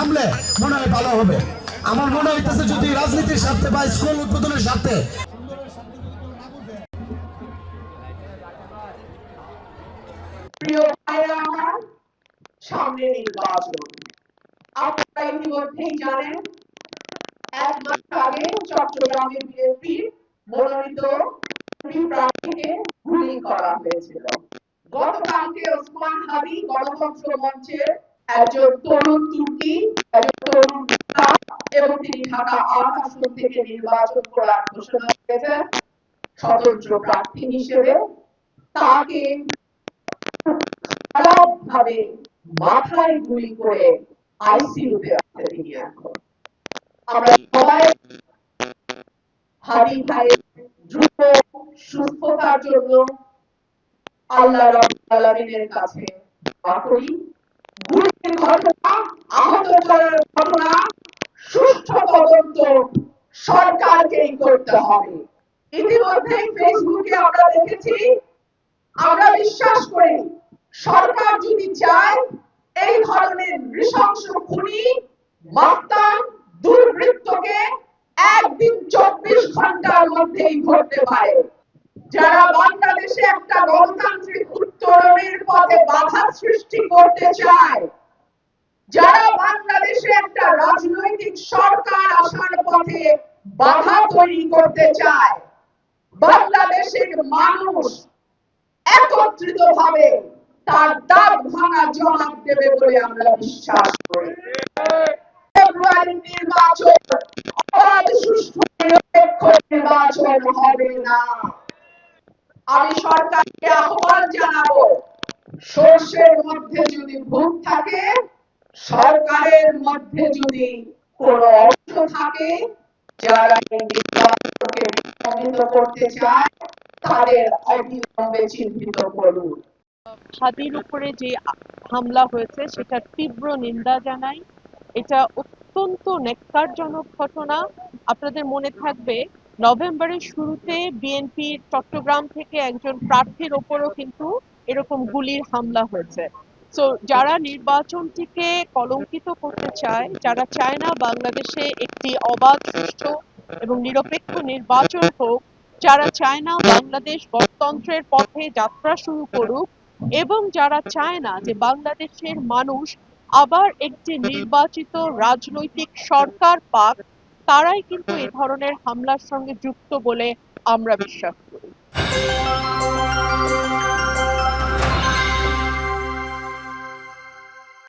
নামলে মনে হয় ভালো হবে। আমার মনে হইতেছে যদি রাজনীতির স্বার্থে বা স্কুল উদ্বোধনের স্বার্থে প্রিয় ভাইরা আমার, সামনে নির্বাচন। আপনারা ইতিমধ্যেই জানেন 1 মাস আগে চট্টগ্রামে বিএনপির মনোনীত প্রার্থীকে গুলি করা হয়েছিল। গতকালকে ওসমান হাদি গণতন্ত্র মঞ্চের একজন তরুণ তুর্কি, একজন তরুণ এবং তিনি ঢাকা ৮ আসন থেকে নির্বাচন করার ঘোষণা করেছেন স্বতন্ত্র প্রার্থী হিসেবে। তাকে খারাপভাবে মাথায় গুলি করে আইসিইউতে আছে তিনি এখন। আমরা সবাই হাদি ভাইয়ের দ্রুত সুস্থতার জন্য আল্লাহ রাব্বুল আলামিনের কাছে দোয়া করি। গুলির ঘটনা, আহত করার ঘটনা সুষ্ঠু তদন্ত সরকারকেই করতে হবে। ইতিমধ্যে ফেসবুকে আমরা দেখেছি, আমরা বিশ্বাস করি সরকার যদি চায় এই ধরনের নৃশংস খুনি মাস্তান দুর্বৃত্তকে একদিন 24 ঘন্টার মধ্যেই ধরতে পারে। যারা বাংলাদেশে একটা গণতান্ত্রিক উত্তরণের পথে বাধা সৃষ্টি করতে চায়, যারা বাংলাদেশে একটা রাজনৈতিক সরকার আসার পথে বাধা তৈরি করতে চায়, বাংলাদেশের মানুষ একত্রিতভাবে তার দাঁত ভাঙা জবাব দেবে বলে আমরা বিশ্বাস করি। ফেব্রুয়ারির নির্বাচন অবাধ, সুষ্ঠু, নিরপেক্ষ নির্বাচন হবে না। আমি সরকারকে আহ্বান জানাবো, সর্ষের মধ্যে যদি ভূত থাকে, সরকারের মধ্যে যদি কোন অংশ থাকে যারা এই নির্বাচনকে বিলম্বিত করতে চায়, তাদের অবিলম্বে চিহ্নিত করুন। হাদির উপরে যে হামলা হয়েছে সেটা তীব্র নিন্দা জানাই। এটা অত্যন্ত ন্যক্কারজনক ঘটনা। আপনাদের মনে থাকবে নভেম্বরের শুরুতে বিএনপির চট্টগ্রাম থেকে একজন প্রার্থীর ওপরও কিন্তু এরকম গুলির হামলা হয়েছে। তো যারা নির্বাচনটিকে কলঙ্কিত করতে চায়, যারা চায় না বাংলাদেশে একটি অবাধ, সুষ্ঠু এবং নিরপেক্ষ নির্বাচন হোক, যারা চায় না বাংলাদেশ গণতন্ত্রের পথে যাত্রা শুরু করুক, এবং যারা চায় না যে বাংলাদেশের মানুষ আবার একটি নির্বাচিত রাজনৈতিক সরকার পাক, তারাই কিন্তু এই ধরনের হামলার সঙ্গে যুক্ত বলে আমরা বিশ্বাস করি।